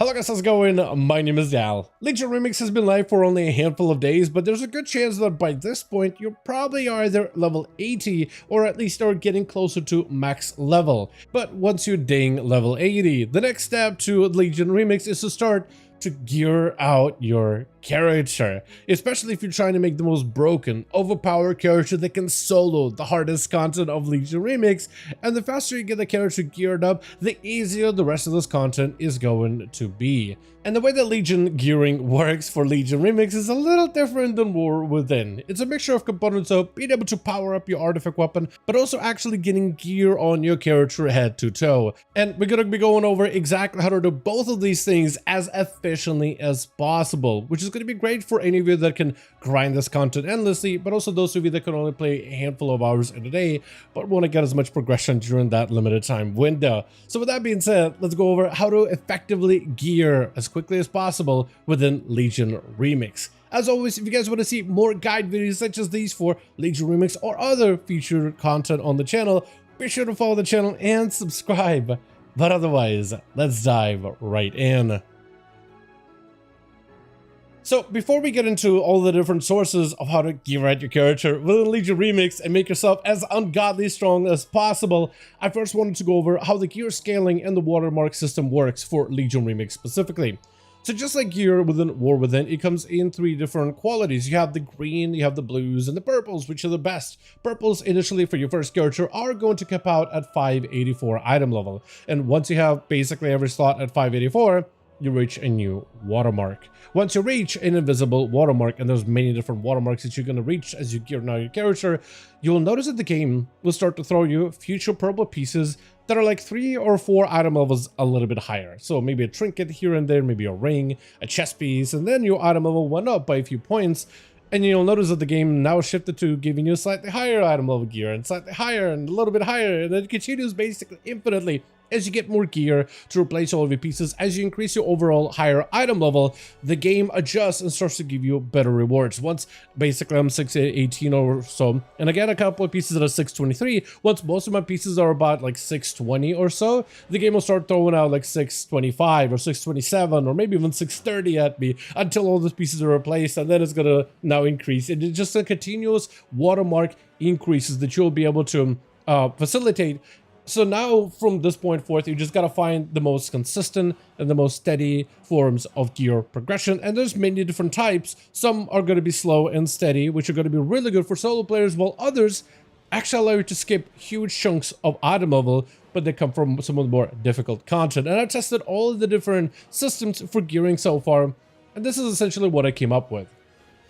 Hello guys, how's it going? My name is Dal. Legion Remix has been live for only a handful of days, but there's a good chance that by this point you probably are either level 80 or at least are getting closer to max level. But once you ding level 80, the next step to Legion Remix is to start to gear out your character, especially if you're trying to make the most broken, overpowered character that can solo the hardest content of Legion Remix. And the faster you get the character geared up, the easier the rest of this content is going to be. And the way that Legion gearing works for Legion Remix is a little different than War Within. It's a mixture of components of being able to power up your artifact weapon, but also actually getting gear on your character head to toe. And we're gonna be going over exactly how to do both of these things as efficiently as possible, which is going to be great for any of you that can grind this content endlessly, but also those of you that can only play a handful of hours in a day, but want to get as much progression during that limited time window. So with that being said, let's go over how to effectively gear as quickly as possible within Legion Remix. As always, if you guys want to see more guide videos such as these for Legion Remix or other featured content on the channel, be sure to follow the channel and subscribe. But otherwise, let's dive right in. So before we get into all the different sources of how to gear out your character within Legion Remix and make yourself as ungodly strong as possible, I first wanted to go over how the gear scaling and the watermark system works for Legion Remix specifically. So just like gear within War Within, it comes in three different qualities. You have the green, you have the blues, and the purples, which are the best. Purples initially for your first character are going to cap out at 584 item level. And once you have basically every slot at 584, you reach a new watermark. Once you reach an invisible watermark, and there's many different watermarks that you're going to reach as you gear out your character, you'll notice that the game will start to throw you future purple pieces that are like 3 or 4 item levels a little bit higher. So maybe a trinket here and there, maybe a ring, a chest piece, and then your item level went up by a few points. And you'll notice that the game now shifted to giving you slightly higher item level gear and slightly higher and a little bit higher, and it continues basically infinitely as you get more gear to replace all of your pieces. As you increase your overall higher item level, the game adjusts and starts to give you better rewards. Once basically I'm 618 or so, and I get a couple of pieces that are 623, once most of my pieces are about like 620 or so, the game will start throwing out like 625 or 627 or maybe even 630 at me until all those pieces are replaced, and then it's gonna now increase. And it's just a continuous watermark increases that you'll be able to facilitate. So now from this point forth, you just gotta find the most consistent and the most steady forms of gear progression. And there's many different types. Some are gonna be slow and steady, which are gonna be really good for solo players, while others actually allow you to skip huge chunks of item level, but they come from some of the more difficult content. And I've tested all of the different systems for gearing so far, and this is essentially what I came up with.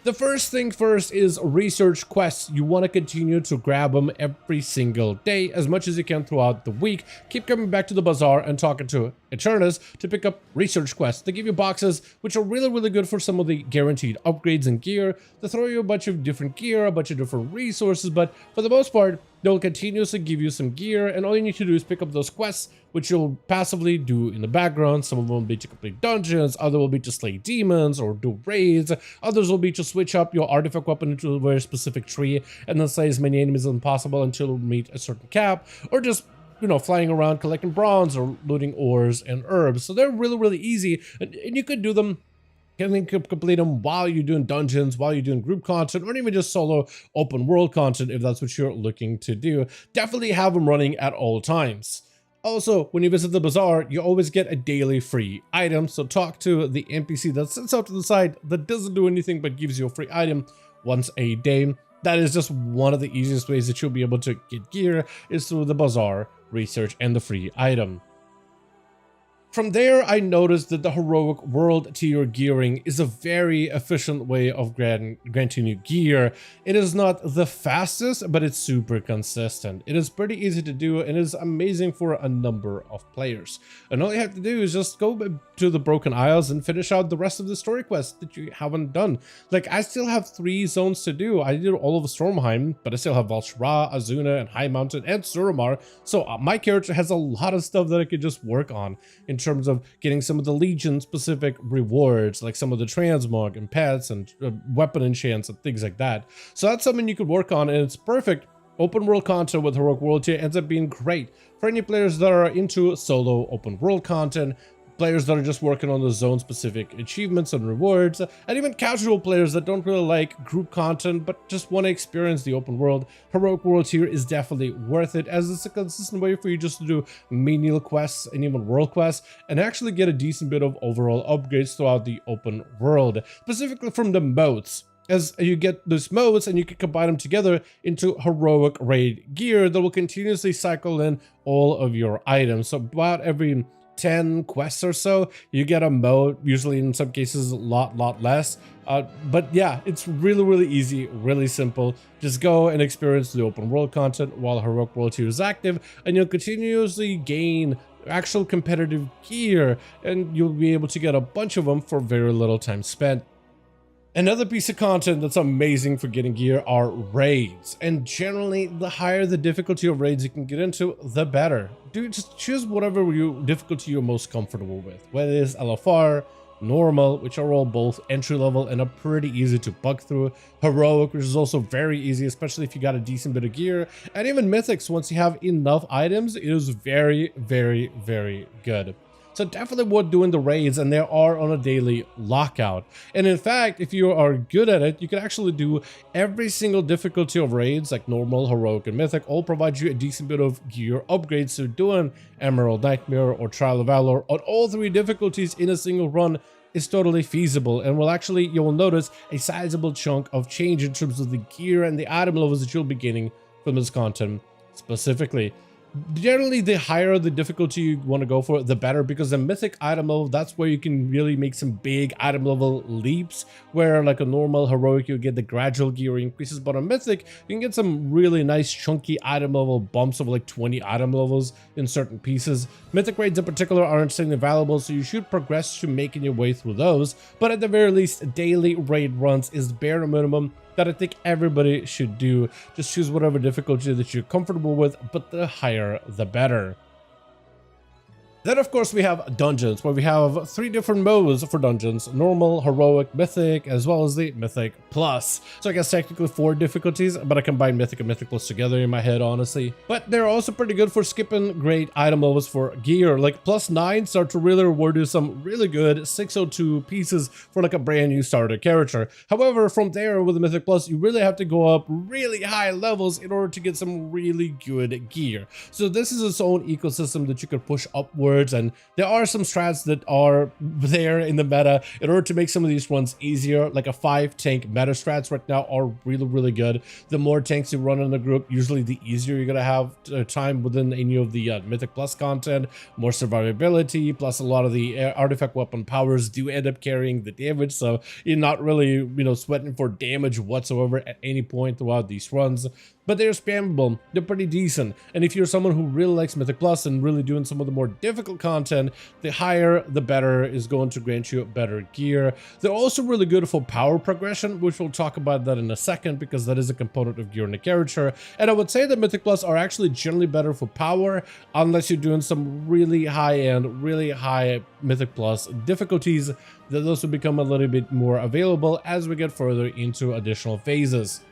The first thing first is research quests. You want to continue to grab them every single day as much as you can throughout the week. Keep coming back to the bazaar and talking to Eternus to pick up research quests. They give you boxes which are really good for some of the guaranteed upgrades and gear. They throw you a bunch of different gear, a bunch of different resources, but for the most part, they'll continuously give you some gear, and all you need to do is pick up those quests, which you'll passively do in the background. Some of them will be to complete dungeons, others will be to slay demons or do raids, others will be to switch up your artifact weapon into a very specific tree and then slay as many enemies as possible until you meet a certain cap, or just, you know, flying around collecting bronze or looting ores and herbs. So they're really easy, and you could do them. You can complete them while you're doing dungeons, while you're doing group content, or even just solo open world content if that's what you're looking to do. Definitely have them running at all times. Also, when you visit the bazaar, you always get a daily free item, so talk to the NPC that sits out to the side that doesn't do anything but gives you a free item once a day. That is just one of the easiest ways that you'll be able to get gear, is through the bazaar, research, and the free item. From there, I noticed that the heroic world tier gearing is a very efficient way of granting you gear. It is not the fastest, but it's super consistent. It is pretty easy to do, and it is amazing for a number of players. And all you have to do is just go to the Broken Isles and finish out the rest of the story quests that you haven't done. Like, I still have 3 zones to do. I did all of Stormheim, but I still have Valshara, Azuna, and High Mountain, and Suramar. So my character has a lot of stuff that I could just work on in terms of getting some of the Legion specific rewards, like some of the transmog and pets and weapon enchants and things like that. So that's something you could work on, and it's perfect. Open world content with heroic world tier ends up being great for any players that are into solo open world content, players that are just working on the zone-specific achievements and rewards, and even casual players that don't really like group content but just want to experience the open world. Heroic World Tier is definitely worth it, as it's a consistent way for you just to do menial quests and even world quests and actually get a decent bit of overall upgrades throughout the open world, specifically from the modes, as you get those modes and you can combine them together into heroic raid gear that will continuously cycle in all of your items. So about every 10 quests or so you get a mode, usually in some cases a lot less, but yeah, it's really easy, really simple. Just go and experience the open world content while Heroic World Tier is active, and you'll continuously gain actual competitive gear, and you'll be able to get a bunch of them for very little time spent. Another piece of content that's amazing for getting gear are raids, and generally the higher the difficulty of raids you can get into, the better. Dude, just choose whatever difficulty you're most comfortable with, whether it is LFR, normal, which are all both entry level and are pretty easy to bug through, heroic, which is also very easy, especially if you got a decent bit of gear, and even mythics. Once you have enough items, it is very good. So definitely worth doing the raids, and they are on a daily lockout. And in fact, if you are good at it, you can actually do every single difficulty of raids, like normal, heroic, and mythic, all provide you a decent bit of gear upgrades. So doing Emerald Nightmare or Trial of Valor on all 3 difficulties in a single run is totally feasible, and will actually, you will notice a sizable chunk of change in terms of the gear and the item levels that you'll be getting from this content specifically. Generally, the higher the difficulty you want to go for, the better, because the mythic item level, that's where you can really make some big item level leaps, where like a normal heroic, you'll get the gradual gear increases, but on mythic, you can get some really nice chunky item level bumps of like 20 item levels in certain pieces. Mythic raids in particular are insanely valuable, so you should progress to making your way through those, but at the very least, daily raid runs is the bare minimum that I think everybody should do. Just choose whatever difficulty that you're comfortable with, but the higher the better. Then, of course, we have dungeons, where we have 3 different modes for dungeons: normal, heroic, mythic, as well as the mythic plus. So I guess technically 4 difficulties, but I combine mythic and mythic plus together in my head, honestly. But they're also pretty good for skipping great item levels for gear. Like +9 start to really reward you some really good 602 pieces for like a brand new starter character. However, from there with the mythic plus, you really have to go up really high levels in order to get some really good gear. So this is its own ecosystem that you could push upwards, and there are some strats that are there in the meta in order to make some of these runs easier. Like a 5 tank meta strats right now are really good. The more tanks you run in the group, usually the easier you're gonna have time within any of the mythic plus content. More survivability, plus a lot of the artifact weapon powers do end up carrying the damage, so you're not really, you know, sweating for damage whatsoever at any point throughout these runs. But they're spammable, they're pretty decent, and if you're someone who really likes Mythic Plus and really doing some of the more difficult content, the higher the better is going to grant you better gear. They're also really good for power progression, which we'll talk about that in a second, because that is a component of gear in the character. And I would say that Mythic Plus are actually generally better for power, unless you're doing some really high-end, really high Mythic Plus difficulties, that those will become a little bit more available as we get further into additional phases.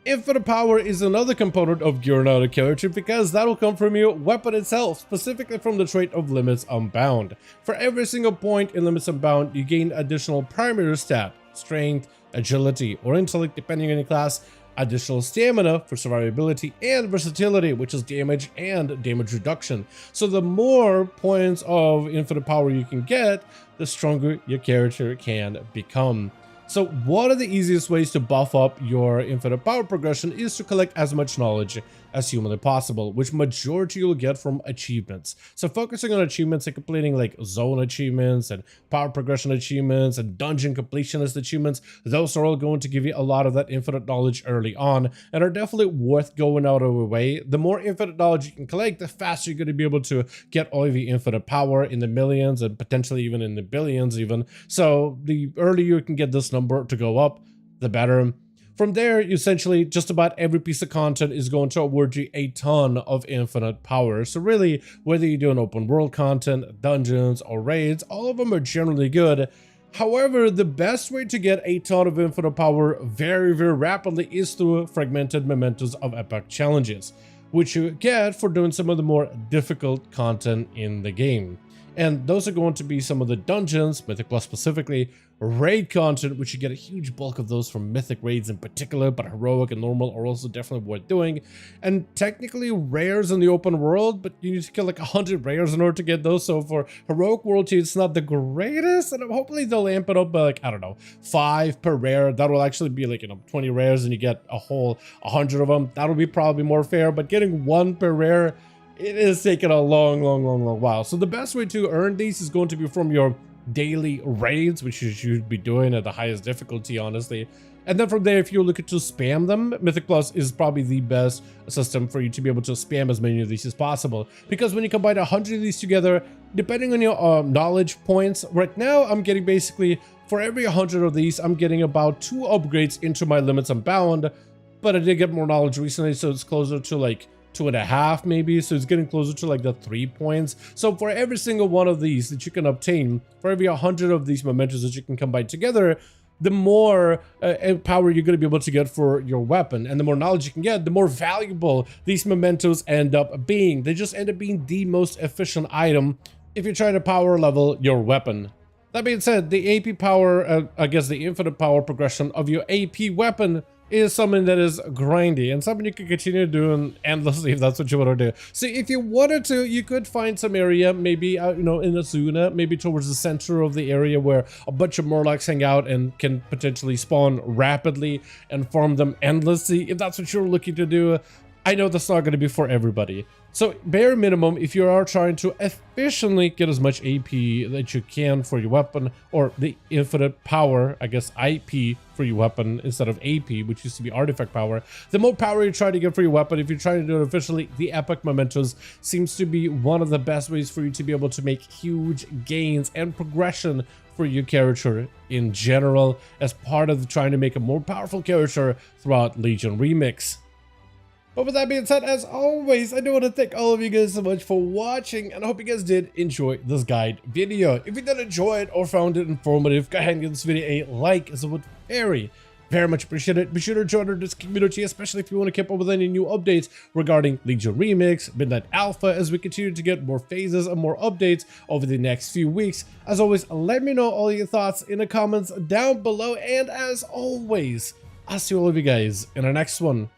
Infinite power is another component of gear in the character, because that'll come from your weapon itself, specifically from the trait of Limits Unbound. For every single point in Limits Unbound, you gain additional primary stat, strength, agility, or intellect depending on your class, additional stamina for survivability, and versatility, which is damage and damage reduction. So the more points of infinite power you can get, the stronger your character can become. So one of the easiest ways to buff up your infinite power progression is to collect as much knowledge as humanly possible, which majority you'll get from achievements. So focusing on achievements and completing like zone achievements and power progression achievements and dungeon completionist achievements, those are all going to give you a lot of that infinite knowledge early on, and are definitely worth going out of your way. The more infinite knowledge you can collect, the faster you're going to be able to get all of your infinite power in the millions and potentially even in the billions even. So the earlier you can get this number to go up, the better. From there, essentially, just about every piece of content is going to award you a ton of infinite power. So really, whether you're doing open world content, dungeons, or raids, all of them are generally good. However, the best way to get a ton of infinite power very rapidly is through fragmented mementos of epic challenges, which you get for doing some of the more difficult content in the game. And those are going to be some of the dungeons, Mythic Plus specifically, raid content, which you get a huge bulk of those from Mythic raids in particular, but Heroic and Normal are also definitely worth doing. And technically rares in the open world, but you need to kill like 100 rares in order to get those. So for Heroic World 2, it's not the greatest, and hopefully they'll amp it up by like, I don't know, 5 per rare. That will actually be like, 20 rares and you get a whole 100 of them. That'll be probably more fair, but getting 1 per rare, it is taking a long while. So the best way to earn these is going to be from your daily raids, which you should be doing at the highest difficulty, honestly. And then from there, if you're looking to spam them, Mythic Plus is probably the best system for you to be able to spam as many of these as possible. Because when you combine 100 of these together, depending on your knowledge points, right now I'm getting basically, for every 100 of these, I'm getting about 2 upgrades into my limits unbound. But I did get more knowledge recently, so it's closer to like 2.5 maybe, so it's getting closer to like the 3 points. So for every single one of these that you can obtain, for every 100 of these mementos that you can combine together, the more power you're going to be able to get for your weapon, and the more knowledge you can get, the more valuable these mementos end up being. They just end up being the most efficient item if you're trying to power level your weapon. That being said, the AP power, I guess the infinite power progression of your AP weapon is something that is grindy and something you can continue doing endlessly if that's what you want to do. So if you wanted to, you could find some area, maybe in Azuna, maybe towards the center of the area where a bunch of Murlocs hang out and can potentially spawn rapidly and farm them endlessly. If that's what you're looking to do, I know that's not going to be for everybody. So bare minimum, if you are trying to efficiently get as much AP that you can for your weapon, or the infinite power, I guess IP for your weapon instead of AP, which used to be artifact power, the more power you try to get for your weapon, if you're trying to do it efficiently, the epic mementos seems to be one of the best ways for you to be able to make huge gains and progression for your character in general, as part of trying to make a more powerful character throughout Legion Remix. But with that being said, as always, I do want to thank all of you guys so much for watching, and I hope you guys did enjoy this guide video. If you did enjoy it or found it informative, go ahead and give this video a like, as it would very much appreciate it. Be sure to join our Discord community, especially if you want to keep up with any new updates regarding Legion Remix, Midnight Alpha, as we continue to get more phases and more updates over the next few weeks. As always, let me know all your thoughts in the comments down below, and as always, I'll see all of you guys in our next one.